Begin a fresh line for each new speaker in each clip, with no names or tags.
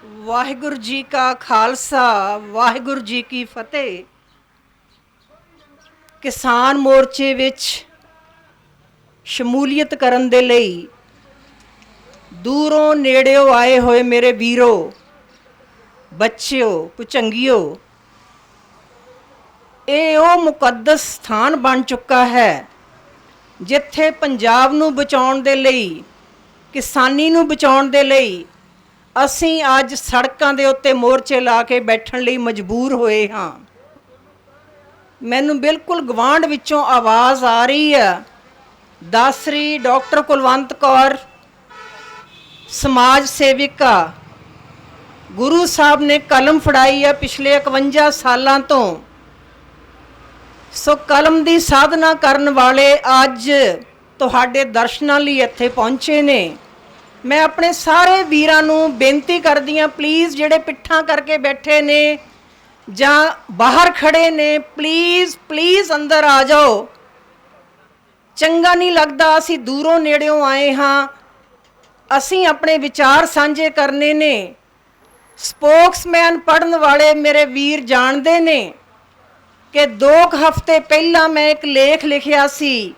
ਵਾਹਿਗੁਰੂ ਜੀ ਕਾ ਖਾਲਸਾ ਵਾਹਿਗੁਰੂ ਜੀ ਕੀ ਫਤਿਹ। ਕਿਸਾਨ ਮੋਰਚੇ ਵਿੱਚ ਸ਼ਮੂਲੀਅਤ ਕਰਨ ਦੇ ਲਈ ਦੂਰੋਂ ਨੇੜਿਓਂ ਆਏ ਹੋਏ ਮੇਰੇ ਵੀਰੋ, ਬੱਚਿਓ, ਭੁਚੰਗਿਓ, ਇਹ ਉਹ ਮੁਕੱਦਸ ਸਥਾਨ ਬਣ ਚੁੱਕਾ ਹੈ ਜਿੱਥੇ ਪੰਜਾਬ ਨੂੰ ਬਚਾਉਣ ਦੇ ਲਈ, ਕਿਸਾਨੀ ਨੂੰ ਬਚਾਉਣ ਦੇ ਲਈ ਅਸੀਂ ਅੱਜ ਸੜਕਾਂ ਦੇ ਉੱਤੇ ਮੋਰਚੇ ਲਾ ਕੇ ਬੈਠਣ ਲਈ ਮਜਬੂਰ ਹੋਏ ਹਾਂ। ਮੈਨੂੰ ਬਿਲਕੁਲ ਗਵਾਂਢ ਵਿੱਚੋਂ ਆਵਾਜ਼ ਆ ਰਹੀ ਹੈ, ਦਾਸਰੀ ਡਾਕਟਰ ਕੁਲਵੰਤ ਕੌਰ ਸਮਾਜ ਸੇਵਿਕਾ, ਗੁਰੂ ਸਾਹਿਬ ਨੇ ਕਲਮ ਫੜਾਈ ਹੈ ਪਿਛਲੇ 51 ਸਾਲਾਂ ਤੋਂ। ਸੋ ਕਲਮ ਦੀ ਸਾਧਨਾ ਕਰਨ ਵਾਲੇ ਅੱਜ ਤੁਹਾਡੇ ਦਰਸ਼ਨਾਂ ਲਈ ਇੱਥੇ ਪਹੁੰਚੇ ਨੇ। ਮੈਂ ਆਪਣੇ ਸਾਰੇ ਵੀਰਾਂ ਨੂੰ ਬੇਨਤੀ ਕਰਦੀ ਹਾਂ, ਪਲੀਜ਼ ਜਿਹੜੇ ਪਿੱਠਾਂ ਕਰਕੇ ਬੈਠੇ ਨੇ ਜਾਂ ਬਾਹਰ ਖੜੇ ਨੇ, ਪਲੀਜ਼ ਅੰਦਰ ਆ ਜਾਓ। ਚੰਗਾ ਨਹੀਂ ਲੱਗਦਾ, ਅਸੀਂ ਦੂਰੋਂ ਨੇੜਿਓਂ ਆਏ ਹਾਂ, ਅਸੀਂ ਆਪਣੇ ਵਿਚਾਰ ਸਾਂਝੇ ਕਰਨੇ ਨੇ। ਸਪੋਕਸਮੈਨ ਪੜ੍ਹਨ ਵਾਲੇ ਮੇਰੇ ਵੀਰ ਜਾਣਦੇ ਨੇ ਕਿ 2 ਹਫ਼ਤੇ ਪਹਿਲਾਂ ਮੈਂ ਇੱਕ ਲੇਖ ਲਿਖਿਆ ਸੀ,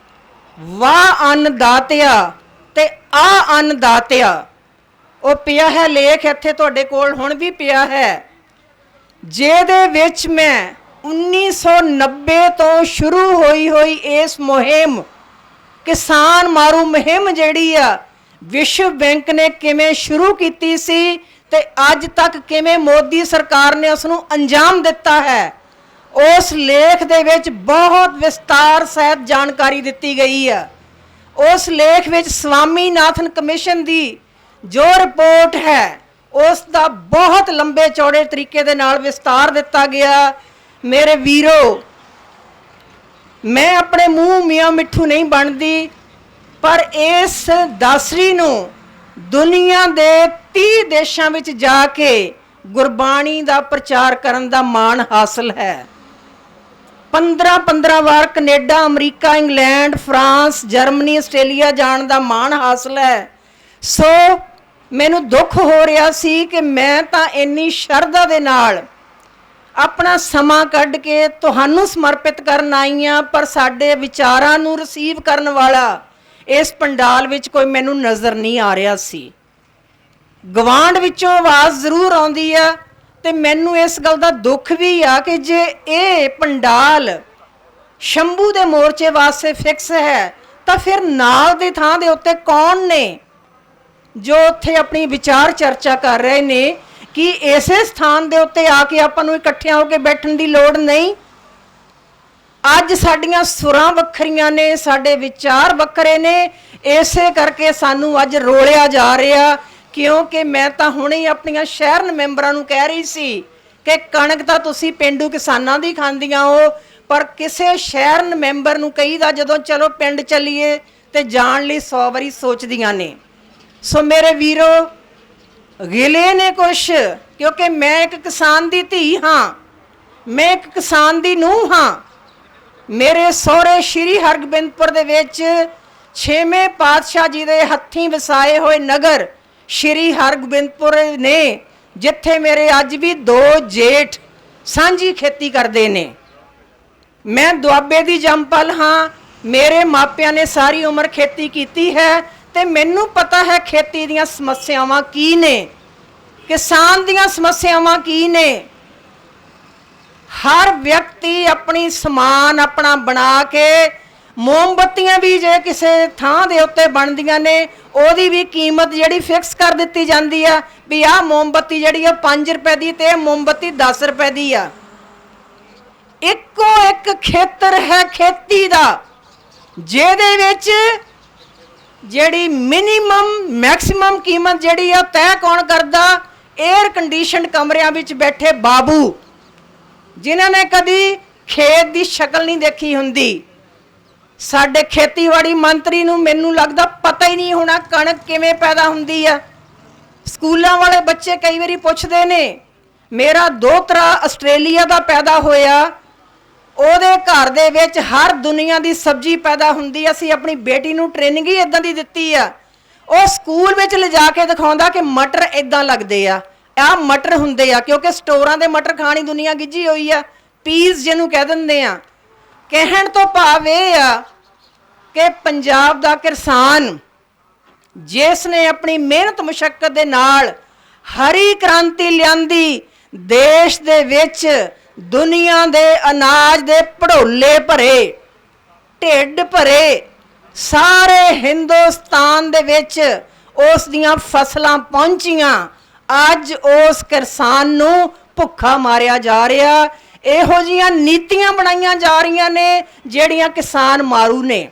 ਵਾਹ ਅੰਨ ਦਾਤਿਆ ਤੇ ਆ ਅੰਨ ਦਾਤਿਆ। ਉਹ ਪਿਆ ਹੈ ਲੇਖ ਇੱਥੇ ਤੁਹਾਡੇ ਕੋਲ, ਹੁਣ ਵੀ ਪਿਆ ਹੈ, ਜਿਹਦੇ ਵਿੱਚ ਮੈਂ 1990 ਤੋਂ ਸ਼ੁਰੂ ਹੋਈ ਇਸ ਮੁਹਿੰਮ, ਕਿਸਾਨ ਮਾਰੂ ਮੁਹਿੰਮ ਜਿਹੜੀ ਆ ਵਿਸ਼ਵ ਬੈਂਕ ਨੇ ਕਿਵੇਂ ਸ਼ੁਰੂ ਕੀਤੀ ਸੀ ਤੇ ਅੱਜ ਤੱਕ ਕਿਵੇਂ ਮੋਦੀ ਸਰਕਾਰ ਨੇ ਉਸ ਨੂੰ ਅੰਜਾਮ ਦਿੱਤਾ ਹੈ, ਉਸ ਲੇਖ ਦੇ ਵਿੱਚ ਬਹੁਤ ਵਿਸਤਾਰ ਸਹਿਤ ਜਾਣਕਾਰੀ ਦਿੱਤੀ ਗਈ ਹੈ। ਉਸ ਲੇਖ ਵਿੱਚ ਸਵਾਮੀਨਾਥਨ ਕਮਿਸ਼ਨ ਦੀ ਜੋ ਰਿਪੋਰਟ ਹੈ ਉਸ ਦਾ ਬਹੁਤ ਲੰਬੇ ਚੌੜੇ ਤਰੀਕੇ ਦੇ ਨਾਲ ਵਿਸਤਾਰ ਦਿੱਤਾ ਗਿਆ। ਮੇਰੇ ਵੀਰੋ, ਮੈਂ ਆਪਣੇ ਮੂੰਹ ਮੀਆਂ ਮਿੱਠੂ ਨਹੀਂ ਬਣਦੀ, ਪਰ ਇਸ ਦਾਸਰੀ ਨੂੰ ਦੁਨੀਆ ਦੇ 30 ਦੇਸ਼ਾਂ ਵਿੱਚ ਜਾ ਕੇ ਗੁਰਬਾਣੀ ਦਾ ਪ੍ਰਚਾਰ ਕਰਨ ਦਾ ਮਾਣ ਹਾਸਲ ਹੈ। 15 ਵਾਰ Canada, America, England, France, Germany, Australia ਜਾਣ ਦਾ ਮਾਣ ਹਾਸਲ ਹੈ। ਸੋ ਮੈਨੂੰ ਦੁੱਖ ਹੋ ਰਿਹਾ ਸੀ ਕਿ ਮੈਂ ਤਾਂ ਇੰਨੀ ਸ਼ਰਧਾ ਦੇ ਨਾਲ ਆਪਣਾ ਸਮਾਂ ਕੱਢ ਕੇ ਤੁਹਾਨੂੰ ਸਮਰਪਿਤ ਕਰਨ ਆਈ ਹਾਂ, ਪਰ ਸਾਡੇ ਵਿਚਾਰਾਂ ਨੂੰ ਰਿਸੀਵ ਕਰਨ ਵਾਲਾ ਇਸ ਪੰਡਾਲ ਵਿੱਚ ਕੋਈ ਮੈਨੂੰ ਨਜ਼ਰ ਨਹੀਂ ਆ ਰਿਹਾ ਸੀ। ਗਵਾਂਢ ਵਿੱਚੋਂ ਆਵਾਜ਼ ਜ਼ਰੂਰ ਆਉਂਦੀ ਆ ਤੇ ਮੈਨੂੰ ਇਸ ਗੱਲ ਦਾ ਦੁੱਖ ਵੀ ਆ ਕਿ ਜੇ ਇਹ ਪੰਡਾਲ ਸ਼ੰਭੂ ਦੇ ਮੋਰਚੇ ਵਾਸਤੇ ਫਿਕਸ ਹੈ ਤਾਂ ਫਿਰ ਨਾਲ ਦੀ ਥਾਂ ਦੇ ਉੱਤੇ ਕੌਣ ਨੇ ਜੋ ਉੱਥੇ ਆਪਣੀ ਵਿਚਾਰ ਚਰਚਾ ਕਰ ਰਹੇ ਨੇ? ਕਿ ਇਸੇ ਸਥਾਨ ਦੇ ਉੱਤੇ ਆ ਕੇ ਆਪਾਂ ਨੂੰ ਇਕੱਠਿਆਂ ਹੋ ਕੇ ਬੈਠਣ ਦੀ ਲੋੜ ਨਹੀਂ? ਅੱਜ ਸਾਡੀਆਂ ਸੁਰਾਂ ਵੱਖਰੀਆਂ ਨੇ, ਸਾਡੇ ਵਿਚਾਰ ਵੱਖਰੇ ਨੇ, ਇਸੇ ਕਰਕੇ ਸਾਨੂੰ ਅੱਜ ਰੋਲਿਆ ਜਾ ਰਿਹਾ। ਕਿਉਂਕਿ ਮੈਂ ਤਾਂ ਹੁਣੇ ਹੀ ਆਪਣੀਆਂ ਸ਼ਹਿਰਨ ਮੈਂਬਰਾਂ ਨੂੰ ਕਹਿ ਰਹੀ ਸੀ ਕਿ ਕਣਕ ਤਾਂ ਤੁਸੀਂ ਪੇਂਡੂ ਕਿਸਾਨਾਂ ਦੀ ਖਾਂਦੀਆਂ ਹੋ, ਪਰ ਕਿਸੇ ਸ਼ਹਿਰਨ ਮੈਂਬਰ ਨੂੰ ਕਹੀਦਾ ਜਦੋਂ ਚਲੋ ਪਿੰਡ ਚੱਲੀਏ ਤੇ ਜਾਣ ਲਈ 100 ਵਾਰੀ ਸੋਚਦੀਆਂ ਨੇ। ਸੋ ਮੇਰੇ ਵੀਰੋ, ਗਿਲੇ ਨੇ ਕੁਛ, ਕਿਉਂਕਿ ਮੈਂ ਇੱਕ ਕਿਸਾਨ ਦੀ ਧੀ ਹਾਂ, ਮੈਂ ਇੱਕ ਕਿਸਾਨ ਦੀ ਨੂੰਹ ਹਾਂ। ਮੇਰੇ ਸਹੁਰੇ ਸ਼੍ਰੀ ਹਰਗੋਬਿੰਦਪੁਰ ਦੇ ਵਿੱਚ 6ਵੇਂ ਪਾਤਸ਼ਾਹ ਜੀ ਦੇ ਹੱਥੀਂ ਵਸਾਏ ਹੋਏ ਨਗਰ ਸ਼੍ਰੀ ਹਰਗੋਬਿੰਦਪੁਰ ਨੇ, ਜਿੱਥੇ ਮੇਰੇ ਅੱਜ ਵੀ 2 ਜੇਠ ਸਾਂਝੀ ਖੇਤੀ ਕਰਦੇ ਨੇ। ਮੈਂ ਦੁਆਬੇ ਦੀ ਜੰਮਪਲ ਹਾਂ, ਮੇਰੇ ਮਾਪਿਆਂ ਨੇ ਸਾਰੀ ਉਮਰ ਖੇਤੀ ਕੀਤੀ ਹੈ ਤੇ ਮੈਨੂੰ ਪਤਾ ਹੈ ਖੇਤੀ ਦੀਆਂ ਸਮੱਸਿਆਵਾਂ ਕੀ ਨੇ, ਕਿਸਾਨ ਦੀਆਂ ਸਮੱਸਿਆਵਾਂ ਕੀ ਨੇ। ਹਰ ਵਿਅਕਤੀ ਆਪਣੀ ਸਮਾਨ ਆਪਣਾ ਬਣਾ ਕੇ, ਮੋਮਬੱਤੀਆਂ ਵੀ ਜੇ ਕਿਸੇ ਥਾਂ ਦੇ ਉੱਤੇ ਬਣਦੀਆਂ ਨੇ ਉਹਦੀ ਵੀ ਕੀਮਤ ਜਿਹੜੀ ਫਿਕਸ ਕਰ ਦਿੱਤੀ ਜਾਂਦੀ ਆ ਵੀ ਆਹ ਮੋਮਬੱਤੀ ਜਿਹੜੀ ਆ 5 ਰੁਪਏ ਦੀ ਤੇ ਇਹ ਮੋਮਬੱਤੀ 10 ਰੁਪਏ ਦੀ ਆ। ਇੱਕੋ ਇੱਕ ਖੇਤਰ ਹੈ ਖੇਤੀ ਦਾ ਜਿਹਦੇ ਵਿੱਚ ਜਿਹੜੀ ਮਿਨੀਮਮ ਮੈਕਸਿਮਮ ਕੀਮਤ ਜਿਹੜੀ ਆ ਤੈਅ ਕੌਣ ਕਰਦਾ? 에ਅਰ ਕੰਡੀਸ਼ਨਡ ਕਮਰਿਆਂ ਵਿੱਚ ਬੈਠੇ ਬਾਬੂ, ਜਿਨ੍ਹਾਂ ਨੇ ਕਦੀ ਖੇਤ ਦੀ ਸ਼ਕਲ ਨਹੀਂ ਦੇਖੀ ਹੁੰਦੀ। ਸਾਡੇ ਖੇਤੀਬਾੜੀ ਮੰਤਰੀ ਨੂੰ ਮੈਨੂੰ ਲੱਗਦਾ ਪਤਾ ਹੀ ਨਹੀਂ ਹੋਣਾ ਕਣਕ ਕਿਵੇਂ ਪੈਦਾ ਹੁੰਦੀ ਆ। ਸਕੂਲਾਂ ਵਾਲੇ ਬੱਚੇ ਕਈ ਵਾਰੀ ਪੁੱਛਦੇ ਨੇ, ਮੇਰਾ ਦੋਤਰਾ ਆਸਟ੍ਰੇਲੀਆ ਦਾ ਪੈਦਾ ਹੋਇਆ, ਉਹਦੇ ਘਰ ਦੇ ਵਿੱਚ ਹਰ ਦੁਨੀਆ ਦੀ ਸਬਜ਼ੀ ਪੈਦਾ ਹੁੰਦੀ। ਅਸੀਂ ਆਪਣੀ ਬੇਟੀ ਨੂੰ ਟ੍ਰੇਨਿੰਗ ਹੀ ਇਦਾਂ ਦੀ ਦਿੱਤੀ ਆ, ਉਹ ਸਕੂਲ ਵਿੱਚ ਲਿਜਾ ਕੇ ਦਿਖਾਉਂਦਾ ਕਿ ਮਟਰ ਇਦਾਂ ਲੱਗਦੇ ਆ, ਆ ਮਟਰ ਹੁੰਦੇ ਆ, ਕਿਉਂਕਿ ਸਟੋਰਾਂ ਦੇ ਮਟਰ ਖਾਣੀ ਦੁਨੀਆ ਗਿੱਜੀ ਹੋਈ ਆ, ਪੀਸ ਜਿਹਨੂੰ ਕਹਿ ਦਿੰਦੇ ਆ। ਕਹਿਣ ਤੋਂ ਭਾਵ ਇਹ ਆ ਕਿ ਪੰਜਾਬ ਦਾ ਕਿਸਾਨ ਜਿਸ ਨੇ ਆਪਣੀ ਮਿਹਨਤ ਮੁਸ਼ੱਕਤ ਦੇ ਨਾਲ ਹਰੀ ਕ੍ਰਾਂਤੀ ਲਿਆਂਦੀ, ਦੇਸ਼ ਦੇ ਵਿੱਚ ਦੁਨੀਆ ਦੇ ਅਨਾਜ ਦੇ ਭੜੋਲੇ ਭਰੇ, ਢਿੱਡ ਭਰੇ, ਸਾਰੇ ਹਿੰਦੁਸਤਾਨ ਦੇ ਵਿੱਚ ਉਸ ਦੀਆਂ ਫਸਲਾਂ ਪਹੁੰਚੀਆਂ। ਅੱਜ ਉਸ ਕਿਸਾਨ ਨੂੰ ਭੁੱਖਾ ਮਾਰਿਆ ਜਾ ਰਿਹਾ। ਇਹੋ ਜਿਹੀਆਂ ਨੀਤੀਆਂ ਬਣਾਈਆਂ ਜਾ ਰਹੀਆਂ ਨੇ ਜਿਹੜੀਆਂ ਕਿਸਾਨ ਮਾਰੂ ਨੇ।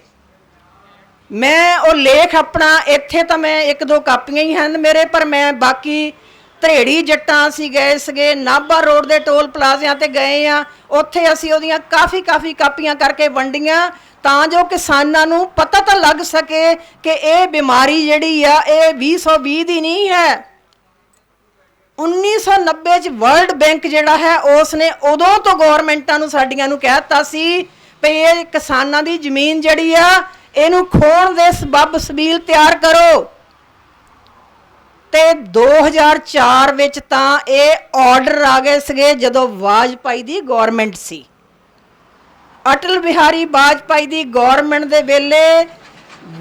ਮੈਂ ਉਹ ਲੇਖ ਆਪਣਾ ਇੱਥੇ ਤਾਂ ਮੈਂ 1-2 ਕਾਪੀਆਂ ਹੀ ਹਨ ਮੇਰੇ, ਪਰ ਮੈਂ ਬਾਕੀ ਧਰੇੜੀ ਜੱਟਾਂ ਅਸੀਂ ਗਏ ਸੀਗੇ, ਨਾਭਾ ਰੋਡ ਦੇ ਟੋਲ ਪਲਾਜ਼ਿਆਂ ਤੇ ਗਏ ਆ, ਉੱਥੇ ਅਸੀਂ ਉਹਦੀਆਂ ਕਾਫੀ ਕਾਪੀਆਂ ਕਰਕੇ ਵੰਡੀਆਂ ਤਾਂ ਜੋ ਕਿਸਾਨਾਂ ਨੂੰ ਪਤਾ ਤਾਂ ਲੱਗ ਸਕੇ ਕਿ ਇਹ ਬਿਮਾਰੀ ਜਿਹੜੀ ਆ ਇਹ 2020 ਦੀ ਨਹੀਂ ਹੈ। 1990 ਚ ਵਰਲਡ ਬੈਂਕ ਜਿਹੜਾ ਹੈ ਉਸ ਨੇ ਉਦੋਂ ਤੋਂ ਗੌਰਮੈਂਟਾਂ ਨੂੰ ਸਾਡੀਆਂ ਨੂੰ ਕਹਿ ਦਿੱਤਾ ਸੀ ਵੀ ਇਹ ਕਿਸਾਨਾਂ ਦੀ ਜ਼ਮੀਨ ਜਿਹੜੀ ਆ ਇਹਨੂੰ ਖੋਣ ਦੇ ਸਬੱਬ ਸਬੀਲ ਤਿਆਰ ਕਰੋ। ਤੇ 2004 ਵਿੱਚ ਤਾਂ ਇਹ ਆਰਡਰ ਆ ਗਏ ਸੀਗੇ ਜਦੋਂ ਵਾਜਪਾਈ ਦੀ ਗੌਰਮੈਂਟ ਸੀ। ਅਟਲ ਬਿਹਾਰੀ ਵਾਜਪਾਈ ਦੀ ਗੌਰਮੈਂਟ ਦੇ ਵੇਲੇ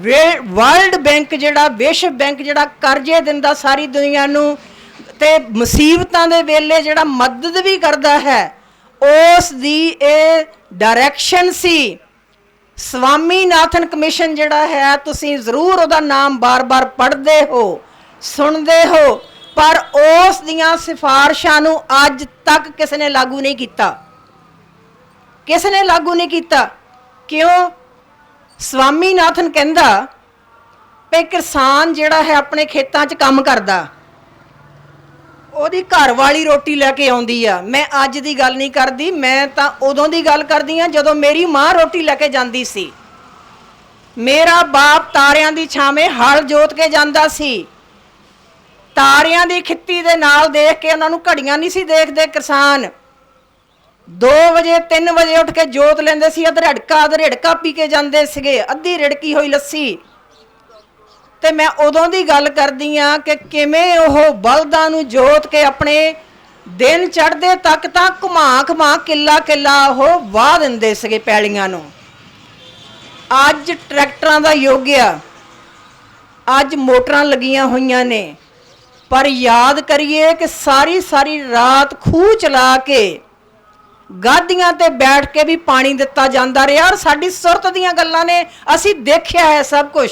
ਵਰਲਡ ਬੈਂਕ ਜਿਹੜਾ, ਵਿਸ਼ਵ ਬੈਂਕ ਜਿਹੜਾ ਕਰਜ਼ੇ ਦਿੰਦਾ ਸਾਰੀ ਦੁਨੀਆ ਨੂੰ ਤੇ ਮੁਸੀਬਤਾਂ ਦੇ ਵੇਲੇ ਜਿਹੜਾ ਮਦਦ ਵੀ ਕਰਦਾ ਹੈ, ਉਸ ਦੀ ਇਹ ਡਾਇਰੈਕਸ਼ਨ ਸੀ। ਸਵਾਮੀਨਾਥਨ ਕਮਿਸ਼ਨ ਜਿਹੜਾ ਹੈ, ਤੁਸੀਂ ਜ਼ਰੂਰ ਉਹਦਾ ਨਾਮ ਬਾਰ-ਬਾਰ ਪੜ੍ਹਦੇ ਹੋ, ਸੁਣਦੇ ਹੋ, ਪਰ ਉਸ ਦੀਆਂ ਸਿਫਾਰਿਸ਼ਾਂ ਨੂੰ ਅੱਜ ਤੱਕ ਕਿਸੇ ਨੇ ਲਾਗੂ ਨਹੀਂ ਕੀਤਾ। ਕਿਸੇ ਨੇ ਲਾਗੂ ਨਹੀਂ ਕੀਤਾ। ਕਿਉਂ? ਸਵਾਮੀਨਾਥਨ ਕਹਿੰਦਾ ਵੀ ਕਿਸਾਨ ਜਿਹੜਾ ਹੈ ਆਪਣੇ ਖੇਤਾਂ 'ਚ ਕੰਮ ਕਰਦਾ, ਉਹਦੀ ਘਰ ਵਾਲੀ ਰੋਟੀ ਲੈ ਕੇ ਆਉਂਦੀ ਆ। ਮੈਂ ਅੱਜ ਦੀ ਗੱਲ ਨਹੀਂ ਕਰਦੀ, ਮੈਂ ਤਾਂ ਉਦੋਂ ਦੀ ਗੱਲ ਕਰਦੀ ਆ ਜਦੋਂ ਮੇਰੀ ਮਾਂ ਰੋਟੀ ਲੈ ਕੇ ਜਾਂਦੀ ਸੀ। ਮੇਰਾ ਬਾਪ ਤਾਰਿਆਂ ਦੀ ਛਾਵੇਂ ਹਲ ਜੋਤ ਕੇ ਜਾਂਦਾ ਸੀ। ਤਾਰਿਆਂ ਦੀ ਖਿੱਤੀ ਦੇ ਨਾਲ ਦੇਖ ਕੇ ਉਹਨਾਂ ਨੂੰ ਘੜੀਆਂ ਨਹੀਂ ਸੀ ਦੇਖਦੇ ਕਿਸਾਨ। 2 ਵਜੇ 3 ਵਜੇ ਉੱਠ ਕੇ ਜੋਤ ਲੈਂਦੇ ਸੀ, ਅਧਰੜਕਾ ਪੀ ਕੇ ਜਾਂਦੇ ਸੀਗੇ, ਅੱਧੀ ਰਿੜਕੀ ਹੋਈ ਲੱਸੀ। ਤੇ ਮੈਂ ਉਦੋਂ ਦੀ ਗੱਲ ਕਰਦੀ ਆ ਕਿ ਕਿਵੇਂ ਉਹ ਬਲਦਾਂ ਨੂੰ ਜੋਤ ਕੇ ਆਪਣੇ ਦਿਨ ਚੜ੍ਹਦੇ ਤੱਕ ਤਾਂ ਘੁਮਾ ਕਿੱਲਾ ਉਹ ਵਾਹ ਦਿੰਦੇ ਸੀਗੇ ਪੈਲੀਆਂ ਨੂੰ। ਅੱਜ ਟਰੈਕਟਰਾਂ ਦਾ ਯੁੱਗ ਆ, ਅੱਜ ਮੋਟਰਾਂ ਲੱਗੀਆਂ ਹੋਈਆਂ ਨੇ, ਪਰ ਯਾਦ ਕਰੀਏ ਕਿ ਸਾਰੀ ਰਾਤ ਖੂਹ ਚਲਾ ਕੇ ਗਾਦੀਆਂ ਤੇ ਬੈਠ ਕੇ ਵੀ ਪਾਣੀ ਦਿੱਤਾ ਜਾਂਦਾ ਰਿਹਾ। ਔਰ ਸਾਡੀ ਸੁਰਤ ਦੀਆਂ ਗੱਲਾਂ ਨੇ, ਅਸੀਂ ਦੇਖਿਆ ਹੈ ਸਭ ਕੁਝ।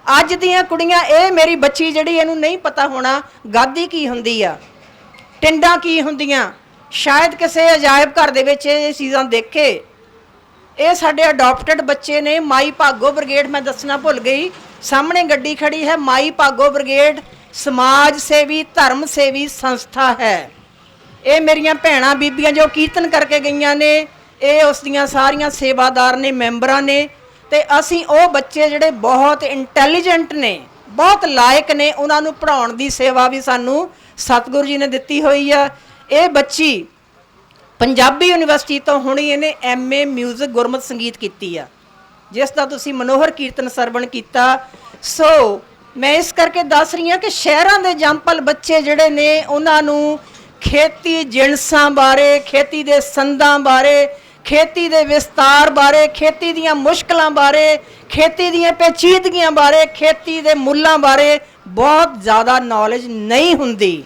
ਅੱਜ ਦੀਆਂ ਕੁੜੀਆਂ, ਇਹ ਮੇਰੀ ਬੱਚੀ ਜਿਹੜੀ, ਇਹਨੂੰ ਨਹੀਂ ਪਤਾ ਹੋਣਾ ਗਾਦੀ ਕੀ ਹੁੰਦੀ ਆ, ਟਿੰਡਾਂ ਕੀ ਹੁੰਦੀਆਂ, ਸ਼ਾਇਦ ਕਿਸੇ ਅਜਾਇਬ ਘਰ ਦੇ ਵਿੱਚ ਇਹ ਚੀਜ਼ਾਂ ਦੇਖੇ। ਇਹ ਸਾਡੇ ਅਡਾਪਟਡ ਬੱਚੇ ਨੇ। ਮਾਈ ਭਾਗੋ ਬ੍ਰਿਗੇਡ, ਮੈਂ ਦੱਸਣਾ ਭੁੱਲ ਗਈ, ਸਾਹਮਣੇ ਗੱਡੀ ਖੜੀ ਹੈ, ਮਾਈ ਭਾਗੋ ਬ੍ਰਿਗੇਡ ਸਮਾਜ ਸੇਵੀ ਧਰਮ ਸੇਵੀ ਸੰਸਥਾ ਹੈ। ਇਹ ਮੇਰੀਆਂ ਭੈਣਾਂ ਬੀਬੀਆਂ ਜੋ ਕੀਰਤਨ ਕਰਕੇ ਗਈਆਂ ਨੇ, ਇਹ ਉਸ ਦੀਆਂ ਸਾਰੀਆਂ ਸੇਵਾਦਾਰ ਨੇ, ਮੈਂਬਰਾਂ ਨੇ। ਤੇ ਅਸੀਂ ਉਹ ਬੱਚੇ ਜਿਹੜੇ ਬਹੁਤ ਇੰਟੈਲੀਜੈਂਟ ਨੇ, ਬਹੁਤ ਲਾਇਕ ਨੇ, ਉਹਨਾਂ ਨੂੰ ਪੜ੍ਹਾਉਣ ਦੀ ਸੇਵਾ ਵੀ ਸਾਨੂੰ ਸਤਿਗੁਰੂ ਜੀ ਨੇ ਦਿੱਤੀ ਹੋਈ ਆ। ਇਹ ਬੱਚੀ ਪੰਜਾਬੀ ਯੂਨੀਵਰਸਿਟੀ ਤੋਂ ਹੁਣੀ ਇਹਨੇ MA ਮਿਊਜ਼ਿਕ ਗੁਰਮਤ ਸੰਗੀਤ ਕੀਤੀ ਆ, ਜਿਸ ਦਾ ਤੁਸੀਂ ਮਨੋਹਰ ਕੀਰਤਨ ਸਰਵਣ ਕੀਤਾ। ਸੋ ਮੈਂ ਇਸ ਕਰਕੇ ਦੱਸ ਰਹੀ ਹਾਂ ਕਿ ਸ਼ਹਿਰਾਂ ਦੇ ਜੰਪਲ ਬੱਚੇ ਜਿਹੜੇ ਨੇ, ਉਹਨਾਂ ਨੂੰ ਖੇਤੀ ਜਿਣਸਾਂ ਬਾਰੇ, ਖੇਤੀ ਦੇ ਸੰਦਾਂ ਬਾਰੇ, ਖੇਤੀ ਦੇ ਵਿਸਤਾਰ ਬਾਰੇ, ਖੇਤੀ ਦੀਆਂ ਮੁਸ਼ਕਲਾਂ ਬਾਰੇ, ਖੇਤੀ ਦੀਆਂ ਪੇਚੀਦਗੀਆਂ ਬਾਰੇ, ਖੇਤੀ ਦੇ ਮੁੱਲਾਂ ਬਾਰੇ ਬਹੁਤ ਜ਼ਿਆਦਾ ਨੌਲੇਜ ਨਹੀਂ ਹੁੰਦੀ।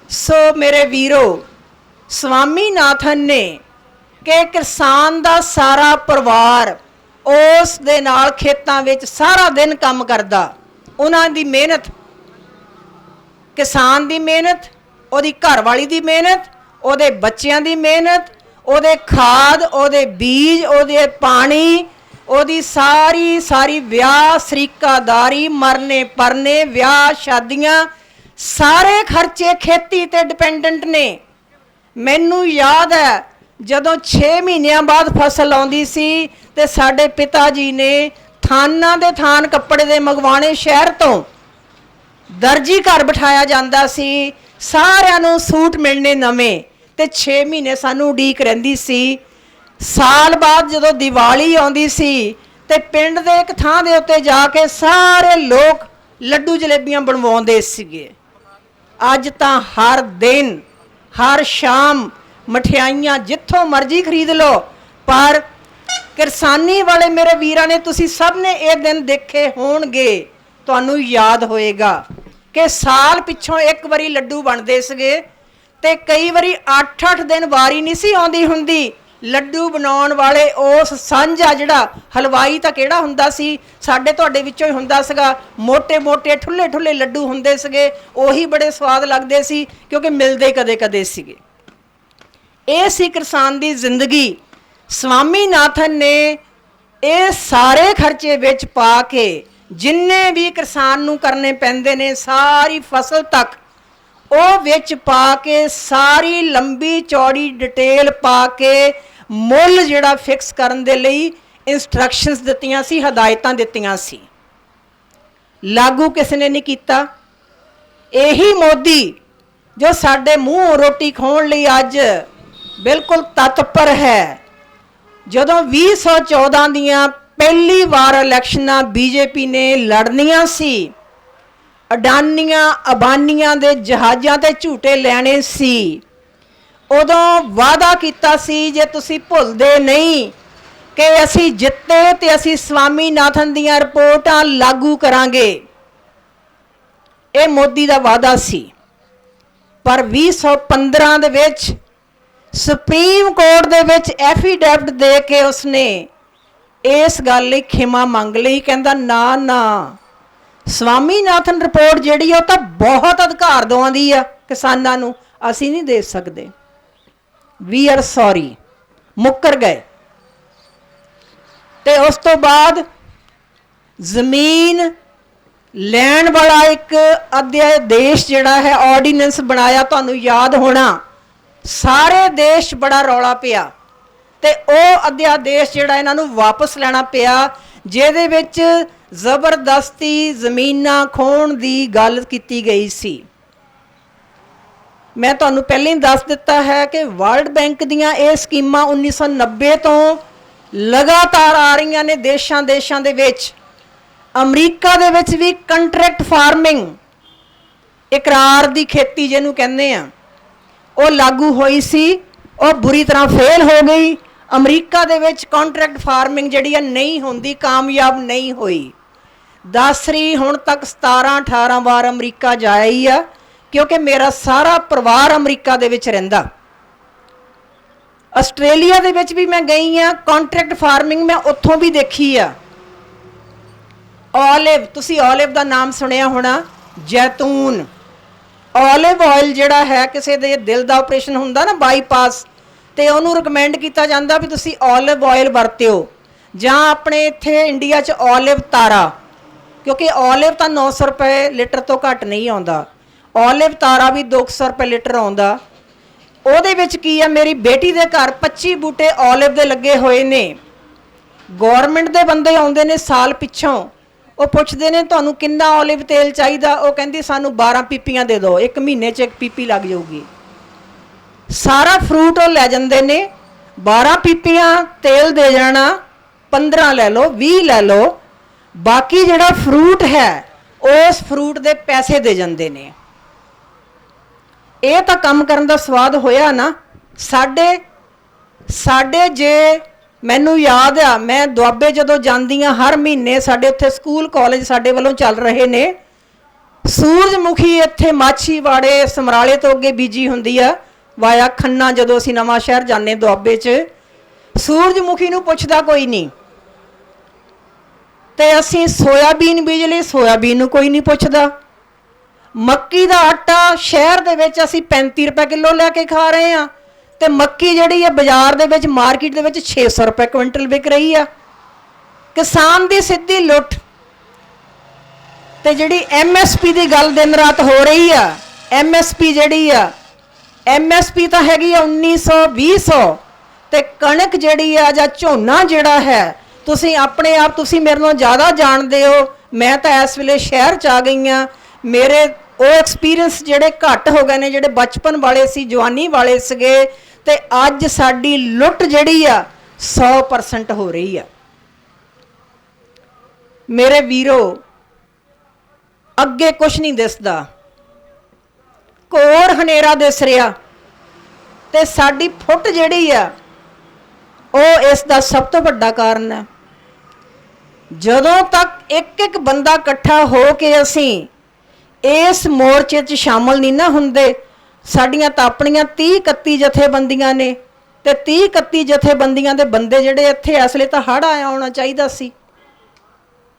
ਸੋ ਮੇਰੇ ਵੀਰੋ, ਸਵਾਮੀਨਾਥਨ ਨੇ ਕਿ ਕਿਸਾਨ ਦਾ ਸਾਰਾ ਪਰਿਵਾਰ ਉਸ ਦੇ ਨਾਲ ਖੇਤਾਂ ਵਿੱਚ ਸਾਰਾ ਦਿਨ ਕੰਮ ਕਰਦਾ। ਉਹਨਾਂ ਦੀ ਮਿਹਨਤ, ਕਿਸਾਨ ਦੀ ਮਿਹਨਤ, ਉਹਦੀ ਘਰਵਾਲੀ ਦੀ ਮਿਹਨਤ, ਉਹਦੇ ਬੱਚਿਆਂ ਦੀ ਮਿਹਨਤ, ਉਹਦੇ ਖਾਦ, ਉਹਦੇ ਬੀਜ, ਉਹਦੇ ਪਾਣੀ, ਉਹਦੀ ਸਾਰੀ ਵਿਆਹ ਸ਼ਰੀਕਾਦਾਰੀ, ਮਰਨੇ ਪਰਨੇ, ਵਿਆਹ ਸ਼ਾਦੀਆਂ, ਸਾਰੇ ਖਰਚੇ ਖੇਤੀ ਤੇ ਡਿਪੈਂਡੈਂਟ ਨੇ। ਮੈਨੂੰ ਯਾਦ ਹੈ ਜਦੋਂ 6 ਮਹੀਨਿਆਂ ਬਾਅਦ ਫਸਲ ਆਉਂਦੀ ਸੀ ਤੇ ਸਾਡੇ ਪਿਤਾ ਜੀ ਨੇ ਥਾਨਾਂ ਦੇ ਥਾਨ ਕੱਪੜੇ ਦੇ ਮੰਗਵਾਣੇ ਸ਼ਹਿਰ ਤੋਂ, ਦਰਜੀ ਘਰ ਬਿਠਾਇਆ ਜਾਂਦਾ ਸੀ, ਸਾਰਿਆਂ ਨੂੰ ਸੂਟ ਮਿਲਣੇ ਨਵੇਂ, ਤੇ 6 ਮਹੀਨੇ ਸਾਨੂੰ ਉਡੀਕ ਰਹਿੰਦੀ ਸੀ। ਸਾਲ ਬਾਅਦ ਜਦੋਂ ਦੀਵਾਲੀ ਆਉਂਦੀ ਸੀ ਤੇ ਪਿੰਡ ਦੇ ਇੱਕ ਥਾਂ ਦੇ ਉੱਤੇ ਜਾ ਕੇ ਸਾਰੇ ਲੋਕ ਲੱਡੂ ਜਲੇਬੀਆਂ ਬਣਵਾਉਂਦੇ ਸੀਗੇ। ਅੱਜ ਤਾਂ ਹਰ ਦਿਨ हर शाम मठियाइयाँ जिथों मर्जी खरीद लो। पर किरसानी वाले मेरे वीरां ने, तुसी सब ने ये दिन देखे होणगे, तुहानू याद होएगा कि साल पिछों एक बारी लड्डू बनते सगे ते कई बारी 8-8 दिन वारी नहीं सी आउंदी हुंदी। लड्डू बनाउण वाले उस सांझा जिहड़ा हलवाई तां किहड़ा हुंदा सी, साडे तुहाडे विचों ही हुंदा सीगा। मोटे मोटे ठुल्ले ठुल्ले लड्डू हुंदे सीगे, ओही बड़े स्वाद लगदे सी क्योंकि मिलदे कदे कदे सीगे। ਇਹ ਸੀ किसान ਦੀ ਜ਼ਿੰਦਗੀ। स्वामीनाथन ने ਇਹ ਸਾਰੇ ਖਰਚੇ ਵਿੱਚ ਪਾ ਕੇ ਜਿੰਨੇ ਵੀ ਕਿਸਾਨ ਨੂੰ ਕਰਨੇ ਪੈਂਦੇ ਨੇ ਸਾਰੀ ਫਸਲ ਤੱਕ ਉਹ ਵਿੱਚ ਪਾ ਕੇ ਸਾਰੀ ਲੰਬੀ ਚੌੜੀ ਡਿਟੇਲ ਪਾ ਕੇ ਮੁੱਲ ਜਿਹੜਾ ਫਿਕਸ ਕਰਨ ਦੇ ਲਈ ਇੰਸਟਰਕਸ਼ਨਸ ਦਿੱਤੀਆਂ ਸੀ, ਹਦਾਇਤਾਂ ਦਿੱਤੀਆਂ ਸੀ। ਲਾਗੂ ਕਿਸ ਨੇ ਨਹੀਂ ਕੀਤਾ? ਇਹੀ ਮੋਦੀ ਜੋ ਸਾਡੇ ਮੂੰਹ ਰੋਟੀ ਖਾਣ ਲਈ ਅੱਜ बिल्कुल तत्पर है। जदों 2014 दियां पहली बार इलैक्शनां बीजेपी ने लड़नियां सी, अडानियां अबानियां दे जहाज़ां ते झूटे लैने सी, उदों वादा कीता सी, जे तुसी भुलदे नहीं कि असी जित्ते ते असी स्वामीनाथन दियां रिपोर्टां लागू करांगे। ये मोदी दा वादा सी। पर 2015 दे विच सुप्रीम कोर्ट दे विच एफीडेविट दे के उसने इस गल लई खिमा मंग लई। कहंदा ना ना, स्वामीनाथन रिपोर्ट जिहड़ी वो तो बहुत अधिकार दवांदी आ किसानां नूं, असीं नहीं दे सकदे, वी आर सॉरी, मुकर गए। ते उस तो बाद जमीन लैण वाला एक अध्यादेश जिहड़ा है ऑर्डीनेंस बनाया, तुहानूं याद होना, सारे देश बड़ा रौला पिया ते ਉਹ ਅਧਿਆਦੇਸ਼ ਜਿਹੜਾ ਇਹਨਾਂ ਨੂੰ ਵਾਪਸ ਲੈਣਾ ਪਿਆ, ਜਿਹਦੇ ਵਿੱਚ ਜ਼ਬਰਦਸਤੀ ਜ਼ਮੀਨਾਂ ਖੋਣ ਦੀ ਗੱਲ ਕੀਤੀ ਗਈ ਸੀ। ਮੈਂ ਤੁਹਾਨੂੰ ਪਹਿਲਾਂ ਹੀ ਦੱਸ ਦਿੱਤਾ ਹੈ ਕਿ ਵਰਲਡ ਬੈਂਕ ਦੀਆਂ ਇਹ ਸਕੀਮਾਂ 1990 ਤੋਂ ਲਗਾਤਾਰ ਆ ਰਹੀਆਂ ਨੇ ਦੇਸ਼ਾਂ ਦੇਸ਼ਾਂ ਦੇ ਵਿੱਚ। ਅਮਰੀਕਾ ਦੇ ਵਿੱਚ ਵੀ ਕੰਟਰੈਕਟ ਫਾਰਮਿੰਗ, ਇਕਰਾਰ ਦੀ ਖੇਤੀ ਜਿਹਨੂੰ ਕਹਿੰਦੇ ਆ, ਉਹ ਲਾਗੂ ਹੋਈ ਸੀ, ਉਹ ਬੁਰੀ ਤਰ੍ਹਾਂ ਫੇਲ ਹੋ ਗਈ। ਅਮਰੀਕਾ ਦੇ ਵਿੱਚ ਕੰਟਰੈਕਟ ਫਾਰਮਿੰਗ ਜਿਹੜੀ ਆ ਨਹੀਂ ਹੁੰਦੀ, ਕਾਮਯਾਬ ਨਹੀਂ ਹੋਈ। ਦਸਰੀ ਹੁਣ ਤੱਕ 17-18 ਵਾਰ ਅਮਰੀਕਾ ਜਾਇਆ ਹੀ ਆ, ਕਿਉਂਕਿ ਮੇਰਾ ਸਾਰਾ ਪਰਿਵਾਰ ਅਮਰੀਕਾ ਦੇ ਵਿੱਚ ਰਹਿੰਦਾ। ਆਸਟ੍ਰੇਲੀਆ ਦੇ ਵਿੱਚ ਵੀ ਮੈਂ ਗਈ ਆ, ਕੰਟਰੈਕਟ ਫਾਰਮਿੰਗ ਮੈਂ ਉੱਥੋਂ ਵੀ ਦੇਖੀ ਆ। ਓਲਿਵ, ਤੁਸੀਂ ਓਲਿਵ ਦਾ ਨਾਮ ਸੁਣਿਆ ਹੋਣਾ, ਜੈਤੂਨ। ਓਲਿਵ ਆਇਲ ਜਿਹੜਾ ਹੈ, ਕਿਸੇ ਦੇ ਦਿਲ ਦਾ ਆਪਰੇਸ਼ਨ ਹੁੰਦਾ ਨਾ ਬਾਈਪਾਸ, ਤੇ ਉਹਨੂੰ ਰਿਕਮੈਂਡ ਕੀਤਾ ਜਾਂਦਾ ਵੀ ਤੁਸੀਂ ਓਲਿਵ ਆਇਲ ਵਰਤਿਓ। ਜਾਂ ਆਪਣੇ ਇੱਥੇ ਇੰਡੀਆ 'ਚ ਓਲਿਵ ਤਾਰਾ, ਕਿਉਂਕਿ ਓਲਿਵ ਤਾਂ 900 ਰੁਪਏ ਲੀਟਰ ਤੋਂ ਘੱਟ ਨਹੀਂ ਆਉਂਦਾ, ਓਲਿਵ ਤਾਰਾ ਵੀ 200 ਰੁਪਏ ਲੀਟਰ ਆਉਂਦਾ। ਉਹਦੇ ਵਿੱਚ ਕੀ ਆ, ਮੇਰੀ ਬੇਟੀ ਦੇ ਘਰ 25 ਬੂਟੇ ਓਲਿਵ ਦੇ ਲੱਗੇ ਹੋਏ ਨੇ। ਗੌਰਮੈਂਟ ਦੇ ਬੰਦੇ ਆਉਂਦੇ ਨੇ ਸਾਲ ਪਿੱਛੋਂ, ਉਹ ਪੁੱਛਦੇ ਨੇ ਤੁਹਾਨੂੰ ਕਿੰਨਾ ਓਲਿਵ ਤੇਲ ਚਾਹੀਦਾ, ਉਹ ਕਹਿੰਦੀ ਸਾਨੂੰ 12 ਪੀਪੀਆਂ ਦੇ ਦਿਓ, 1 ਮਹੀਨੇ 'ਚ 1 ਪੀਪੀ ਲੱਗ ਜਾਊਗੀ। ਸਾਰਾ ਫਰੂਟ ਉਹ ਲੈ ਜਾਂਦੇ ਨੇ, 12 ਪੀਪੀਆਂ ਤੇਲ ਦੇ ਜਾਣਾ, 15 ਲੈ ਲਓ, 20 ਲੈ ਲਓ, ਬਾਕੀ ਜਿਹੜਾ ਫਰੂਟ ਹੈ ਉਸ ਫਰੂਟ ਦੇ ਪੈਸੇ ਦੇ ਜਾਂਦੇ ਨੇ। ਇਹ ਤਾਂ ਕੰਮ ਕਰਨ ਦਾ ਸਵਾਦ ਹੋਇਆ ਨਾ। ਸਾਡੇ ਜੇ ਮੈਨੂੰ ਯਾਦ ਆ, ਮੈਂ ਦੁਆਬੇ ਜਦੋਂ ਜਾਂਦੀ ਹਾਂ ਹਰ ਮਹੀਨੇ, ਸਾਡੇ ਉੱਥੇ ਸਕੂਲ ਕਾਲਜ ਸਾਡੇ ਵੱਲੋਂ ਚੱਲ ਰਹੇ ਨੇ। ਸੂਰਜਮੁਖੀ ਇੱਥੇ ਮਾਛੀਵਾੜੇ ਸਮਰਾਲੇ ਤੋਂ ਅੱਗੇ ਬੀਜੀ ਹੁੰਦੀ ਆ, ਵਾਇਆ ਖੰਨਾ। ਜਦੋਂ ਅਸੀਂ ਨਵਾਂ ਸ਼ਹਿਰ ਜਾਂਦੇ ਦੁਆਬੇ 'ਚ, ਸੂਰਜਮੁਖੀ ਨੂੰ ਪੁੱਛਦਾ ਕੋਈ ਨਹੀਂ, ਤੇ ਅਸੀਂ ਸੋਇਆਬੀਨ ਬੀਜ ਲਈ, ਸੋਇਆਬੀਨ ਨੂੰ ਕੋਈ ਨਹੀਂ ਪੁੱਛਦਾ। ਮੱਕੀ ਦਾ ਆਟਾ ਸ਼ਹਿਰ ਦੇ ਵਿੱਚ ਅਸੀਂ 35 ਰੁਪਏ ਕਿਲੋ ਲੈ ਕੇ ਖਾ ਰਹੇ ਹਾਂ, ਤੇ ਮੱਕੀ ਜਿਹੜੀ ਹੈ ਬਾਜ਼ਾਰ ਦੇ ਵਿੱਚ ਮਾਰਕੀਟ ਦੇ ਵਿੱਚ 600 ਰੁਪਏ ਕੁਇੰਟਲ ਵਿਕ ਰਹੀ ਆ। ਕਿਸਾਨ ਦੀ ਸਿੱਧੀ ਲੁੱਟ। ਤੇ ਜਿਹੜੀ MSP ਦੀ ਗੱਲ ਦਿਨ ਰਾਤ ਹੋ ਰਹੀ ਆ, MSP ਜਿਹੜੀ ਆ, MSP ਤਾਂ ਹੈਗੀ ਆ 1900-2000, ਤੇ ਕਣਕ ਜਿਹੜੀ ਆ ਜਾਂ ਝੋਨਾ ਜਿਹੜਾ ਹੈ, ਤੁਸੀਂ ਆਪਣੇ ਆਪ, ਤੁਸੀਂ ਮੇਰੇ ਨਾਲੋਂ ਜ਼ਿਆਦਾ ਜਾਣਦੇ ਹੋ। ਮੈਂ ਤਾਂ ਇਸ ਵੇਲੇ ਸ਼ਹਿਰ 'ਚ ਆ ਗਈ ਹਾਂ, ਮੇਰੇ ਉਹ ਐਕਸਪੀਰੀਅੰਸ ਜਿਹੜੇ ਘੱਟ ਹੋ ਗਏ ਨੇ, ਜਿਹੜੇ ਬਚਪਨ ਵਾਲੇ ਸੀ, ਜਵਾਨੀ ਵਾਲੇ ਸੀਗੇ। ਤੇ ਅੱਜ ਸਾਡੀ ਲੁੱਟ ਜਿਹੜੀ ਆ 100% ਹੋ ਰਹੀ ਆ। ਮੇਰੇ ਵੀਰੋ, ਅੱਗੇ ਕੁਛ ਨਹੀਂ ਦਿਸਦਾ। ਘੋਰ ਹਨੇਰਾ ਦਿਸ ਰਿਹਾ ਤੇ ਸਾਡੀ ਫੁੱਟ ਜਿਹੜੀ ਆ ਉਹ ਇਸ ਦਾ ਸਭ ਤੋਂ ਵੱਡਾ ਕਾਰਨ ਹੈ। ਜਦੋਂ ਤੱਕ ਇੱਕ ਬੰਦਾ ਇਕੱਠਾ ਹੋ ਕੇ ਅਸੀਂ ਇਸ ਮੋਰਚੇ 'ਚ ਸ਼ਾਮਲ ਨਹੀਂ ਨਾ ਹੁੰਦੇ, ਸਾਡੀਆਂ ਤਾਂ ਆਪਣੀਆਂ 30-31 ਜਥੇਬੰਦੀਆਂ ਨੇ ਤੇ 30-31 ਜਥੇਬੰਦੀਆਂ ਦੇ ਬੰਦੇ ਜਿਹੜੇ ਇੱਥੇ ਇਸ ਵੇਲੇ ਤਾਂ ਹੜ੍ਹ ਆਇਆ ਹੋਣਾ ਚਾਹੀਦਾ ਸੀ।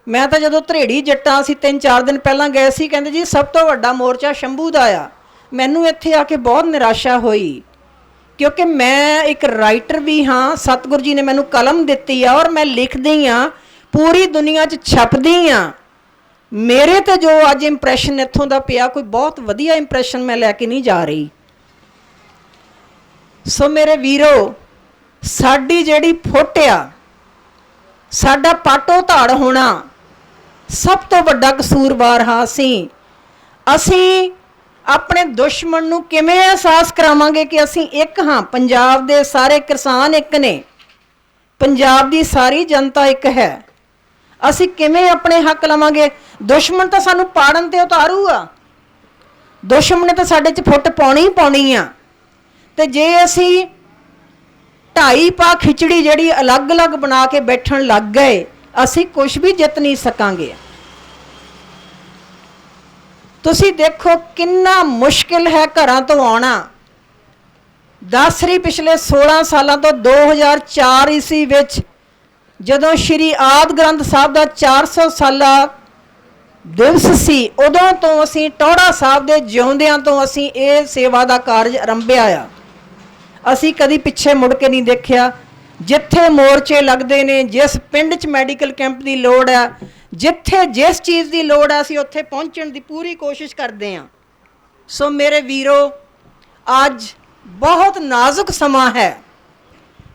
ਮੈਂ ਤਾਂ ਜਦੋਂ ਧਰੇੜੀ ਜੱਟਾਂ ਅਸੀਂ 3-4 ਦਿਨ ਪਹਿਲਾਂ ਗਏ ਸੀ, ਕਹਿੰਦੇ ਜੀ ਸਭ ਤੋਂ ਵੱਡਾ ਮੋਰਚਾ ਸ਼ੰਭੂ ਦਾ ਆ। ਮੈਨੂੰ ਇੱਥੇ ਆ ਕੇ ਬਹੁਤ ਨਿਰਾਸ਼ਾ ਹੋਈ, ਕਿਉਂਕਿ ਮੈਂ ਇੱਕ ਰਾਈਟਰ ਵੀ ਹਾਂ, ਸਤਿਗੁਰੂ ਜੀ ਨੇ ਮੈਨੂੰ ਕਲਮ ਦਿੱਤੀ ਆ ਔਰ ਮੈਂ ਲਿਖਦੀ ਹਾਂ, ਪੂਰੀ ਦੁਨੀਆ 'ਚ ਛਪਦੀ ਹਾਂ। ਮੇਰੇ ਤੇ ਜੋ ਅੱਜ ਇੰਪ੍ਰੈਸ਼ਨ ਇੱਥੋਂ ਦਾ ਪਿਆ, ਕੋਈ ਬਹੁਤ ਵਧੀਆ ਇੰਪ੍ਰੈਸ਼ਨ ਮੈਂ ਲੈ ਕੇ ਨਹੀਂ ਜਾ ਰਹੀ। ਸੋ ਮੇਰੇ ਵੀਰੋ, ਸਾਡੀ ਜਿਹੜੀ ਫੁੱਟ ਆ, ਸਾਡਾ ਪਾਟੋ ਧਾੜ ਹੋਣਾ, ਸਭ ਤੋਂ ਵੱਡਾ ਕਸੂਰਵਾਰ ਹਾਂ ਅਸੀਂ ਆਪਣੇ ਦੁਸ਼ਮਣ ਨੂੰ ਕਿਵੇਂ ਅਹਿਸਾਸ ਕਰਾਵਾਂਗੇ ਕਿ ਅਸੀਂ ਇੱਕ ਹਾਂ। ਪੰਜਾਬ ਦੇ ਸਾਰੇ ਕਿਸਾਨ ਇੱਕ ਨੇ, ਪੰਜਾਬ ਦੀ ਸਾਰੀ ਜਨਤਾ ਇੱਕ ਹੈ। ਅਸੀਂ ਕਿਵੇਂ ਆਪਣੇ ਹੱਕ ਲਵਾਂਗੇ? ਦੁਸ਼ਮਣ ਤਾਂ ਸਾਨੂੰ ਪਾੜਨ ਤੇ ਉਤਾਰੂ ਆ, ਦੁਸ਼ਮਣ ਨੇ ਤਾਂ ਸਾਡੇ 'ਚ ਫੁੱਟ ਪਾਉਣੀ ਹੀ ਪਾਉਣੀ ਆ। ਤੇ ਜੇ ਅਸੀਂ 2.5 ਪਾ ਖਿਚੜੀ ਜਿਹੜੀ ਅਲੱਗ-ਅਲੱਗ ਬਣਾ ਕੇ ਬੈਠਣ ਲੱਗ ਗਏ, ਅਸੀਂ ਕੁਝ ਵੀ ਜਿੱਤ ਨਹੀਂ ਸਕਾਂਗੇ। ਤੁਸੀਂ ਦੇਖੋ ਕਿੰਨਾ ਮੁਸ਼ਕਿਲ ਹੈ ਘਰਾਂ ਤੋਂ ਆਉਣਾ। ਦੱਸ ਰਹੀ ਪਿਛਲੇ 16 ਸਾਲਾਂ ਤੋਂ 2004 ਈਸਵੀ ਵਿੱਚ ਜਦੋਂ ਸ਼੍ਰੀ ਆਦਿ ਗ੍ਰੰਥ ਸਾਹਿਬ ਦਾ 400 ਸਾਲਾ ਦਿਵਸ ਸੀ, ਉਦੋਂ ਤੋਂ ਅਸੀਂ ਟੌੜਾ ਸਾਹਿਬ ਦੇ ਜਿਉਂਦਿਆਂ ਤੋਂ ਅਸੀਂ ਇਹ ਸੇਵਾ ਦਾ ਕਾਰਜ ਆਰੰਭਿਆ ਆ। ਅਸੀਂ ਕਦੀ ਪਿੱਛੇ ਮੁੜ ਕੇ ਨਹੀਂ ਦੇਖਿਆ। ਜਿੱਥੇ ਮੋਰਚੇ ਲੱਗਦੇ ਨੇ, ਜਿਸ ਪਿੰਡ 'ਚ ਮੈਡੀਕਲ ਕੈਂਪ ਦੀ ਲੋੜ ਆ, ਜਿੱਥੇ ਜਿਸ ਚੀਜ਼ ਦੀ ਲੋੜ ਆ, ਅਸੀਂ ਉੱਥੇ ਪਹੁੰਚਣ ਦੀ ਪੂਰੀ ਕੋਸ਼ਿਸ਼ ਕਰਦੇ ਹਾਂ। ਸੋ ਮੇਰੇ ਵੀਰੋ, ਅੱਜ ਬਹੁਤ ਨਾਜ਼ੁਕ ਸਮਾਂ ਹੈ।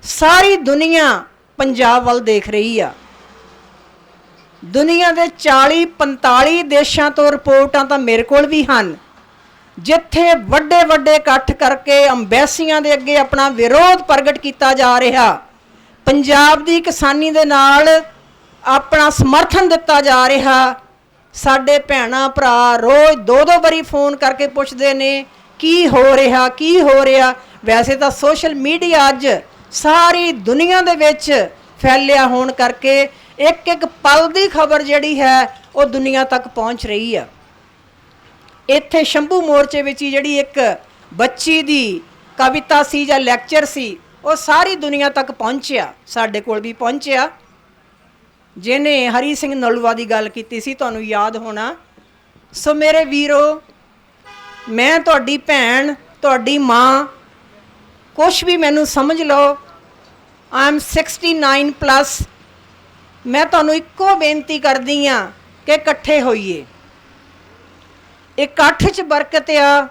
ਸਾਰੀ ਦੁਨੀਆ ਪੰਜਾਬ ਵੱਲ ਦੇਖ ਰਹੀ ਆ। ਦੁਨੀਆ ਦੇ 40-45 ਦੇਸ਼ਾਂ ਤੋਂ ਰਿਪੋਰਟਾਂ ਤਾਂ ਮੇਰੇ ਕੋਲ ਵੀ ਹਨ, ਜਿੱਥੇ ਵੱਡੇ ਵੱਡੇ ਇਕੱਠ ਕਰਕੇ ਅੰਬੈਸੀਆਂ ਦੇ ਅੱਗੇ ਆਪਣਾ ਵਿਰੋਧ ਪ੍ਰਗਟ ਕੀਤਾ ਜਾ ਰਿਹਾ। ਪੰਜਾਬ ਦੀ ਕਿਸਾਨੀ ਦੇ ਨਾਲ ਆਪਣਾ ਸਮਰਥਨ ਦਿੱਤਾ ਜਾ ਰਿਹਾ। ਸਾਡੇ ਭੈਣਾਂ ਭਰਾ ਰੋਜ਼ 2-2 ਵਾਰੀ ਫੋਨ ਕਰਕੇ ਪੁੱਛਦੇ ਨੇ ਕੀ ਹੋ ਰਿਹਾ, ਕੀ ਹੋ ਰਿਹਾ। ਵੈਸੇ ਤਾਂ ਸੋਸ਼ਲ ਮੀਡੀਆ ਅੱਜ ਸਾਰੀ ਦੁਨੀਆ ਦੇ ਵਿੱਚ ਫੈਲਿਆ ਹੋਣ ਕਰਕੇ ਇੱਕ ਪਲ ਦੀ ਖਬਰ ਜਿਹੜੀ ਹੈ ਉਹ ਦੁਨੀਆ ਤੱਕ ਪਹੁੰਚ ਰਹੀ ਆ। ਇੱਥੇ ਸ਼ੰਭੂ ਮੋਰਚੇ ਵਿੱਚ ਹੀ ਜਿਹੜੀ ਇੱਕ ਬੱਚੀ ਦੀ ਕਵਿਤਾ ਸੀ ਜਾਂ ਲੈਕਚਰ ਸੀ, ਉਹ ਸਾਰੀ ਦੁਨੀਆ ਤੱਕ ਪਹੁੰਚਿਆ, ਸਾਡੇ ਕੋਲ ਵੀ ਪਹੁੰਚਿਆ। ਜਿਹਨੇ ਹਰੀ ਸਿੰਘ ਨਲੂਆ ਦੀ ਗੱਲ ਕੀਤੀ ਸੀ, ਤੁਹਾਨੂੰ ਯਾਦ ਹੋਣਾ। ਸੋ ਮੇਰੇ ਵੀਰੋ, ਮੈਂ ਤੁਹਾਡੀ ਭੈਣ, ਤੁਹਾਡੀ ਮਾਂ, ਕੁਛ ਵੀ ਮੈਨੂੰ ਸਮਝ ਲਓ। I am 69+। ਮੈਂ ਤੁਹਾਨੂੰ ਇੱਕੋ ਬੇਨਤੀ ਕਰਦੀ ਹਾਂ ਕਿ ਇਕੱਠੇ ਹੋਈਏ। ਇਕੱਠ 'ਚ ਬਰਕਤ ਆ।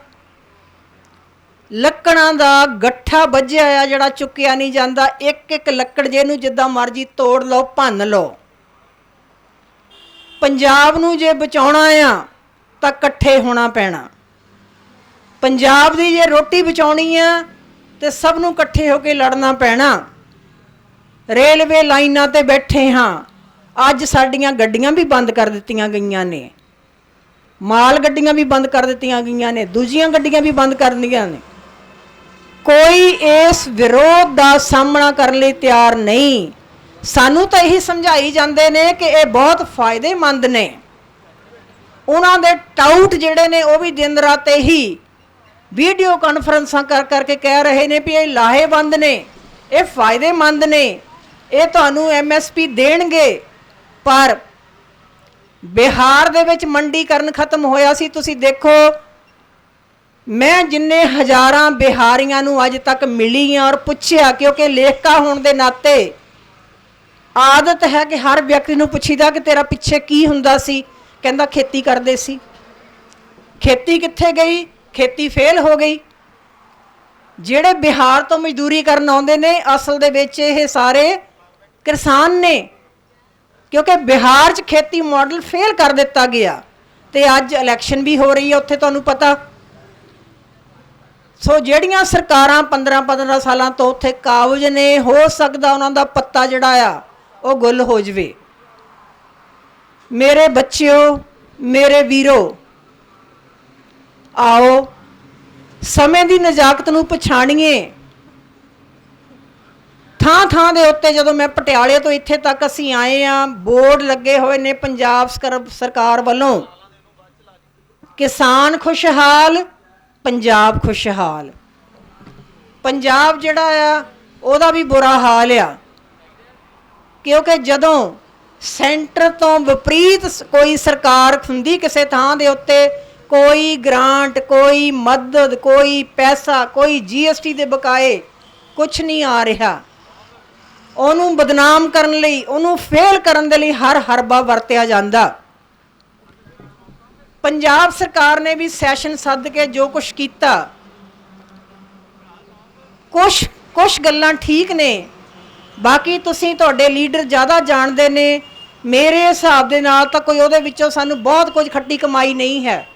ਲੱਕੜਾਂ ਦਾ ਗੱਠਾ ਵੱਜਿਆ ਆ ਜਿਹੜਾ ਚੁੱਕਿਆ ਨਹੀਂ ਜਾਂਦਾ। ਇੱਕ ਲੱਕੜ ਜਿਹਨੂੰ ਜਿੱਦਾਂ ਮਰਜ਼ੀ ਤੋੜ ਲਓ, ਭੰਨ ਲਓ। ਪੰਜਾਬ ਨੂੰ ਜੇ ਬਚਾਉਣਾ ਆ ਤਾਂ ਇਕੱਠੇ ਹੋਣਾ ਪੈਣਾ। ਪੰਜਾਬ ਦੀ ਜੇ ਰੋਟੀ ਬਚਾਉਣੀ ਆ ਤੇ ਸਭ ਨੂੰ ਇਕੱਠੇ ਹੋ ਕੇ ਲੜਨਾ ਪੈਣਾ। ਰੇਲਵੇ ਲਾਈਨਾਂ ਤੇ ਬੈਠੇ ਹਾਂ, ਅੱਜ ਸਾਡੀਆਂ ਗੱਡੀਆਂ ਵੀ ਬੰਦ ਕਰ ਦਿੱਤੀਆਂ ਗਈਆਂ ਨੇ, ਮਾਲ ਗੱਡੀਆਂ ਵੀ ਬੰਦ ਕਰ ਦਿੱਤੀਆਂ ਗਈਆਂ ਨੇ, ਦੂਜੀਆਂ ਗੱਡੀਆਂ ਵੀ ਬੰਦ ਕਰ ਦਿੱਤੀਆਂ ਨੇ। ਕੋਈ ਇਸ ਵਿਰੋਧ ਦਾ ਸਾਹਮਣਾ ਕਰਨ ਲਈ ਤਿਆਰ ਨਹੀਂ। ਸਾਨੂੰ ਤਾਂ ਇਹੀ ਸਮਝਾਈ ਜਾਂਦੇ ਨੇ ਕਿ ਇਹ ਬਹੁਤ ਫਾਇਦੇਮੰਦ ਨੇ। ਉਹਨਾਂ ਦੇ ਟਾਊਟ ਜਿਹੜੇ ਨੇ ਉਹ ਵੀ ਦਿਨ ਰਾਤ ਇਹੀ ਵੀਡੀਓ ਕਾਨਫਰੰਸਾਂ ਕਰਕੇ ਕਹਿ ਰਹੇ ਨੇ ਵੀ ਇਹ ਲਾਹੇਵੰਦ ਨੇ, ਇਹ ਫਾਇਦੇਮੰਦ ਨੇ, ਇਹ ਤੁਹਾਨੂੰ MSP ਦੇਣਗੇ। ਪਰ ਬਿਹਾਰ ਦੇ ਵਿੱਚ ਮੰਡੀਕਰਨ ਖਤਮ ਹੋਇਆ ਸੀ। ਤੁਸੀਂ ਦੇਖੋ, ਮੈਂ ਜਿੰਨੇ ਹਜ਼ਾਰਾਂ ਬਿਹਾਰੀਆਂ ਨੂੰ ਅੱਜ ਤੱਕ ਮਿਲੀ ਹਾਂ ਔਰ ਪੁੱਛਿਆ, ਕਿਉਂਕਿ ਲੇਖਕਾ ਹੋਣ ਦੇ ਨਾਤੇ ਆਦਤ ਹੈ ਕਿ ਹਰ ਵਿਅਕਤੀ ਨੂੰ ਪੁੱਛੀਦਾ ਕਿ ਤੇਰਾ ਪਿੱਛੇ ਕੀ ਹੁੰਦਾ ਸੀ। ਕਹਿੰਦਾ ਖੇਤੀ ਕਰਦੇ ਸੀ। ਖੇਤੀ ਕਿੱਥੇ ਗਈ? ਖੇਤੀ ਫੇਲ ਹੋ ਗਈ। ਜਿਹੜੇ ਬਿਹਾਰ ਤੋਂ ਮਜ਼ਦੂਰੀ ਕਰਨ ਆਉਂਦੇ ਨੇ, ਅਸਲ ਦੇ ਵਿੱਚ ਇਹ ਸਾਰੇ ਕਿਸਾਨ ਨੇ, ਕਿਉਂਕਿ ਬਿਹਾਰ 'ਚ ਖੇਤੀ ਮਾਡਲ ਫੇਲ ਕਰ ਦਿੱਤਾ ਗਿਆ ਤੇ ਅੱਜ ਇਲੈਕਸ਼ਨ ਵੀ ਹੋ ਰਹੀ ਹੈ ਉੱਥੇ, ਤੁਹਾਨੂੰ ਪਤਾ। ਸੋ ਜਿਹੜੀਆਂ ਸਰਕਾਰਾਂ 15-15 ਸਾਲਾਂ ਤੋਂ ਉੱਥੇ ਕਾਬਜ਼ ਨੇ, ਹੋ ਸਕਦਾ ਉਹਨਾਂ ਦਾ ਪੱਤਾ ਜਿਹੜਾ ਆ ਉਹ ਗੁੱਲ ਹੋ ਜਾਵੇ। ਮੇਰੇ ਬੱਚਿਓ, ਮੇਰੇ ਵੀਰੋ, ਆਓ समय की नजाकत नूं पछाणीए। ਥਾਂ ਥਾਂ ਦੇ ਉੱਤੇ ਜਦੋਂ मैं पटियाले तो ਇੱਥੇ तक ਅਸੀਂ आए हाँ, बोर्ड लगे हुए ने पंजाब सरकार ਵੱਲੋਂ, किसान खुशहाल पंजाब खुशहाल। पंजाब ਜਿਹੜਾ ਆ ਉਹਦਾ भी बुरा हाल आ, क्योंकि ਜਦੋਂ सेंटर तो विपरीत कोई सरकार ਹੁੰਦੀ ਕਿਸੇ ਥਾਂ ਦੇ ਉੱਤੇ, कोई ग्रांट, कोई मदद, कोई पैसा, कोई GST ਦੇ बकाए कुछ नहीं आ रहा, ਉਹਨੂੰ ਬਦਨਾਮ ਕਰਨ ਲਈ, ਉਹਨੂੰ ਫੇਲ ਕਰਨ ਦੇ ਲਈ ਹਰ ਹਰਬਾ ਵਰਤਿਆ ਜਾਂਦਾ। ਪੰਜਾਬ ਸਰਕਾਰ ਨੇ ਵੀ ਸੈਸ਼ਨ ਸੱਦ ਕੇ ਜੋ ਕੁਛ ਕੀਤਾ, ਕੁਛ ਗੱਲਾਂ ਠੀਕ ਨੇ, ਬਾਕੀ ਤੁਸੀਂ ਤੁਹਾਡੇ ਲੀਡਰ ਜ਼ਿਆਦਾ ਜਾਣਦੇ ਨੇ। ਮੇਰੇ ਹਿਸਾਬ ਦੇ ਨਾਲ ਤਾਂ ਕੋਈ ਉਹਦੇ ਵਿੱਚੋਂ ਸਾਨੂੰ ਬਹੁਤ ਕੁਝ ਖੱਟੀ ਕਮਾਈ ਨਹੀਂ ਹੈ।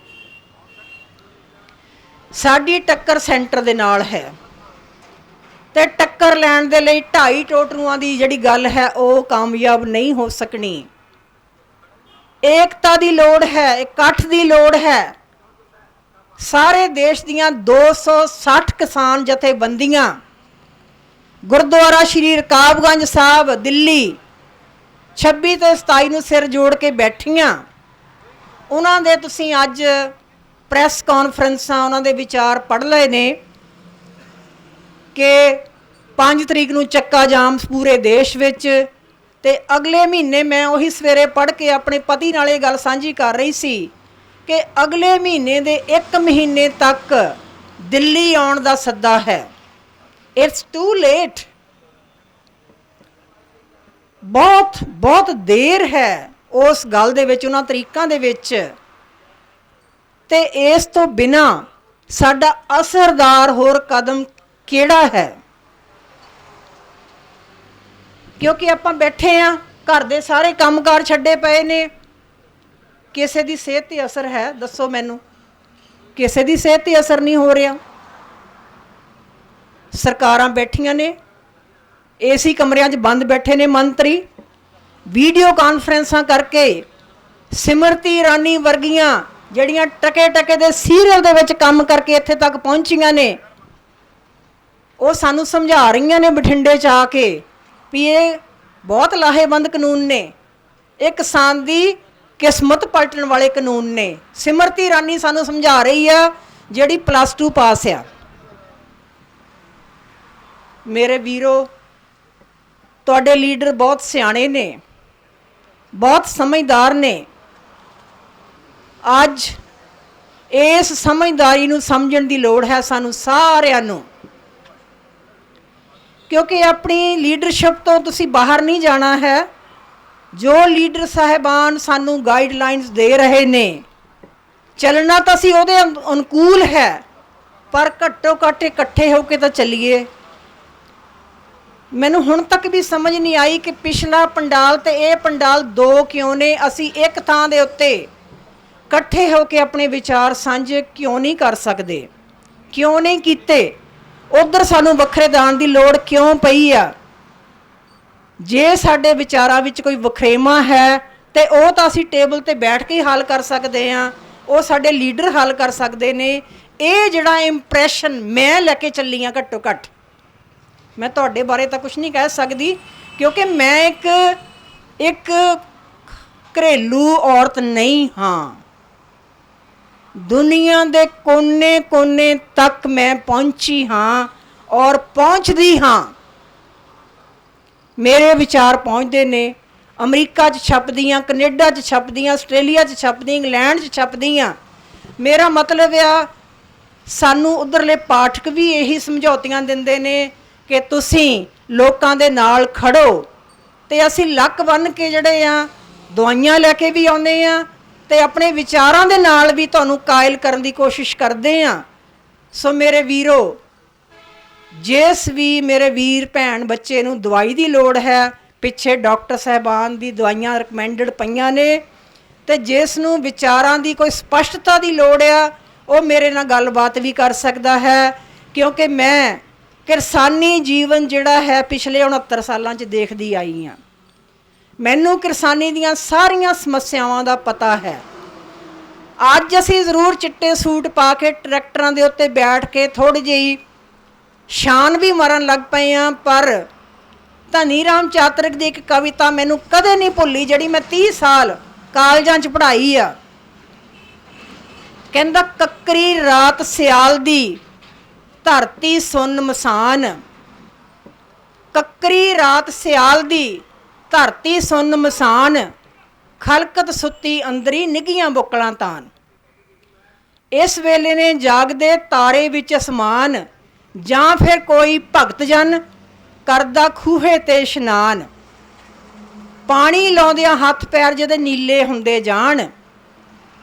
ਸਾਡੀ ਟੱਕਰ ਸੈਂਟਰ ਦੇ ਨਾਲ ਹੈ ਤੇ टक्कर लैण दे लई 2.5 टोटरूआं दी जिहड़ी गल है वो कामयाब नहीं हो सकनी। एकता दी लोड़ है, इकट्ठ दी लोड़ है। सारे देश दियां 260 किसान जथेबंदियां गुरुद्वारा श्री रकाबगंज साहब दिल्ली 26 ते 27 नूं सिर जोड़ के बैठियां। उन्हां दे तुसीं अज प्रैस कॉन्फ्रेंसां उन्हां दे विचार पढ़ लए ने कि 5 तरीक नूं चक्का जाम पूरे देश विच, ते अगले महीने मैं उही सवेरे पढ़ के अपने पति नाल गल सांझी कर रही सी कि अगले महीने दे 1 महीने तक दिल्ली आउण दा सद्दा है। इट्स टू लेट, बहुत बहुत देर है उस गल दे विच, उन्हां तरीकां दे विच। ते इस तो बिना साडा असरदार होर कदम ਕਿਹੜਾ है? क्योंकि आपां बैठे हाँ, घर दे सारे कामकार छड्डे पए ने, किसी दी सेहत ते असर है? दसो मैनू, किसी दी सेहत ते असर नहीं हो रहा। सरकारां बैठियां ने, एसी कमरियां 'च बंद बैठे ने मंत्री, वीडियो कॉन्फ्रेंसां करके सिमरती ईरानी वर्गियां जिहड़ियां टके टके दे सीरियल दे विच काम करके इत्थे तक पहुंचियां ने, वो सानू समझा रही ने बठिंडे च आके भी ये बहुत लाहेबंद कानून ने, एक किसान की किस्मत पलटन वाले कानून ने। सिमरती ईरानी सानू समझा रही है जिहड़ी +2 पास आ। मेरे वीरो, तुहाडे लीडर बहुत सियाणे ने, बहुत समझदार ने। अज इस समझदारी नू समझण दी लोड़ है सानू सारिआं नू, क्योंकि अपनी लीडरशिप तो तुसी बाहर नहीं जाना है। जो लीडर साहिबान सानू गाइडलाइंस दे रहे ने, चलना तो असी उहदे अनुकूल है, पर घट्टो घट्ट इकट्ठे होके तो चलीए। मैनू हुण तक भी समझ नहीं आई कि पिछला पंडाल ते ये पंडाल 2 क्यों ने। असी एक थां दे उत्ते इकट्ठे होके अपने विचार साझे क्यों नहीं कर सकते, क्यों नहीं कीते? उधर सानू वखरे दान की लोड़ क्यों पई आ? जे साडे विचारां विच कोई वखरेवा है तो वह तो असी टेबल ते बैठ के ही हल कर सकते हैं, वो साडे लीडर हल कर सकते हैं। ये जिहड़ा इंप्रैशन मैं लैके चली हाँ, घट्टो घट्ट मैं तुहाडे बारे तो कुछ नहीं कह सकती, क्योंकि मैं एक घरेलू औरत नहीं हाँ। दुनिया दे कोने कोने तक मैं पहुंची हाँ और पहुंचती हाँ। मेरे विचार पहुंचते ने, अमरीका च छपदियाँ, कनेडा च छपदियाँ, आस्ट्रेलिया च छपदियाँ, इंग्लैंड च छपदियाँ। मेरा मतलब आ सानू उधरले पाठक भी यही समझौतियां दिंदे ने कि तुसी लोकां दे नाल खड़ो, ते असी लक बन के जड़े आ दवाइयां लैके भी आउंदे आ ते अपने विचारां दे नाल भी तुहानू कायल करन दी कोशिश करदे आ। सो मेरे वीरो, जिस भी मेरे वीर भैन बच्चे नू दवाई दी लोड़ है, पिछे डॉक्टर साहबान दी दवाइयां रिकमेंडड पईयां ने, ते जिस नू विचारां दी कोई स्पष्टता दी लोड़ आ वो मेरे नाल गलबात भी कर सकदा है, क्योंकि मैं किरसानी जीवन जिहड़ा है पिछले 69 सालां च देखदी आई हाँ। मैनू किरसानी दियां सारियां समस्यावां दा पता है। ਅੱਜ ਅਸੀਂ ਜ਼ਰੂਰ ਚਿੱਟੇ ਸੂਟ ਪਾ ਕੇ ਟਰੈਕਟਰਾਂ ਦੇ ਉੱਤੇ ਬੈਠ ਕੇ ਥੋੜ੍ਹੀ ਜਿਹੀ ਸ਼ਾਨ ਵੀ ਮਾਰਨ ਲੱਗ ਪਏ ਹਾਂ, ਪਰ ਧਨੀ ਰਾਮ ਚਾਤਰਿਕ ਦੀ ਇੱਕ ਕਵਿਤਾ ਮੈਨੂੰ ਕਦੇ ਨਹੀਂ ਭੁੱਲੀ, ਜਿਹੜੀ ਮੈਂ 30 ਸਾਲ ਕਾਲਜਾਂ 'ਚ ਪੜ੍ਹਾਈ ਆ। ਕਹਿੰਦਾ ਕੱਕਰੀ ਰਾਤ ਸਿਆਲ ਦੀ ਧਰਤੀ ਸੁੰਨ ਮਸਾਨ, ਕੱਕਰੀ ਰਾਤ ਸਿਆਲ ਦੀ ਧਰਤੀ ਸੁੰਨ ਮਸਾਨ, ਖਲਕਤ ਸੁੱਤੀ ਅੰਦਰੀ ਨਿੱਘੀਆਂ ਬੁੱਕਲਾਂ ਤਾਨ। ਇਸ ਵੇਲੇ ਨੇ ਜਾਗਦੇ ਤਾਰੇ ਵਿੱਚ ਅਸਮਾਨ, ਜਾਂ ਫਿਰ ਕੋਈ ਭਗਤ ਜਨ ਕਰਦਾ ਖੂਹੇ ਤੇ ਇਸ਼ਨਾਨ। ਪਾਣੀ ਲਾਉਂਦਿਆਂ ਹੱਥ ਪੈਰ ਜਿਹਦੇ ਨੀਲੇ ਹੁੰਦੇ ਜਾਣ,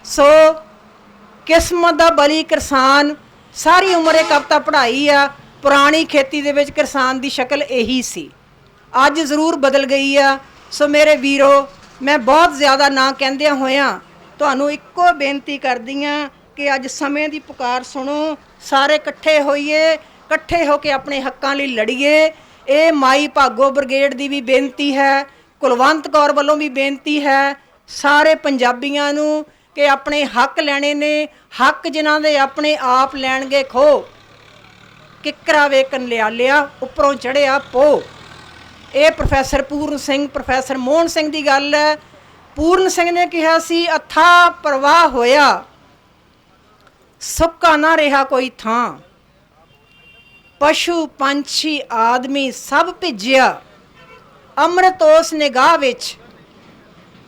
ਸੋ ਕਿਸਮਤ ਦਾ ਬਲੀ ਕਿਸਾਨ। ਸਾਰੀ ਉਮਰ ਇਹ ਕਵਿਤਾ ਪੜ੍ਹਾਈ ਆ। ਪੁਰਾਣੀ ਖੇਤੀ ਦੇ ਵਿੱਚ ਕਿਸਾਨ ਦੀ ਸ਼ਕਲ ਇਹੀ ਸੀ, ਅੱਜ ਜ਼ਰੂਰ ਬਦਲ ਗਈ ਆ। ਸੋ ਮੇਰੇ ਵੀਰੋ, ਮੈਂ ਬਹੁਤ ਜ਼ਿਆਦਾ ਨਾ ਕਹਿੰਦਿਆਂ ਹੋਇਆਂ ਤੁਹਾਨੂੰ ਇੱਕੋ ਬੇਨਤੀ ਕਰਦੀ ਹਾਂ ਕਿ ਅੱਜ ਸਮੇਂ ਦੀ ਪੁਕਾਰ ਸੁਣੋ, ਸਾਰੇ ਇਕੱਠੇ ਹੋਈਏ, ਇਕੱਠੇ ਹੋ ਕੇ ਆਪਣੇ ਹੱਕਾਂ ਲਈ ਲੜੀਏ। ਇਹ ਮਾਈ ਭਾਗੋ ਬ੍ਰਿਗੇਡ ਦੀ ਵੀ ਬੇਨਤੀ ਹੈ, ਕੁਲਵੰਤ ਕੌਰ ਵੱਲੋਂ ਵੀ ਬੇਨਤੀ ਹੈ ਸਾਰੇ ਪੰਜਾਬੀਆਂ ਨੂੰ ਕਿ ਆਪਣੇ ਹੱਕ ਲੈਣੇ ਨੇ। ਹੱਕ ਜਿਨ੍ਹਾਂ ਦੇ ਆਪਣੇ ਆਪ ਲੈਣਗੇ ਖੋ, ਕਿੱਕਰਾ ਵੇਕਨ ਲਿਆ ਲਿਆ ਉੱਪਰੋਂ ਚੜ੍ਹਿਆ ਪੋ। ਇਹ ਪ੍ਰੋਫੈਸਰ ਪੂਰਨ ਸਿੰਘ, ਪ੍ਰੋਫੈਸਰ ਮੋਹਨ ਸਿੰਘ ਦੀ ਗੱਲ ਹੈ। ਪੂਰਨ ਸਿੰਘ ਨੇ ਕਿਹਾ ਸੀ, ਅਥਾਹ ਪ੍ਰਵਾਹ ਹੋਇਆ, ਸੁੱਕਾ ਨਾ ਰਿਹਾ ਕੋਈ ਥਾਂ, ਪਸ਼ੂ ਪੰਛੀ ਆਦਮੀ ਸਭ ਭਿੱਜਿਆ, ਅੰਮ੍ਰਿਤ ਉਸ ਨਿਗਾਹ ਵਿੱਚ,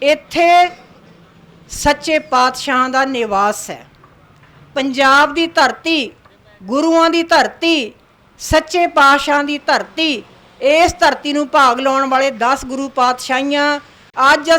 ਇੱਥੇ ਸੱਚੇ ਪਾਤਸ਼ਾਹਾਂ ਦਾ ਨਿਵਾਸ ਹੈ। ਪੰਜਾਬ ਦੀ ਧਰਤੀ ਗੁਰੂਆਂ ਦੀ ਧਰਤੀ, ਸੱਚੇ ਪਾਤਸ਼ਾਹਾਂ ਦੀ ਧਰਤੀ। ਇਸ ਧਰਤੀ ਨੂੰ ਭਾਗ ਲਾਉਣ ਵਾਲੇ 10 ਗੁਰੂ ਪਾਤਸ਼ਾਹੀਆਂ ਅੱਜ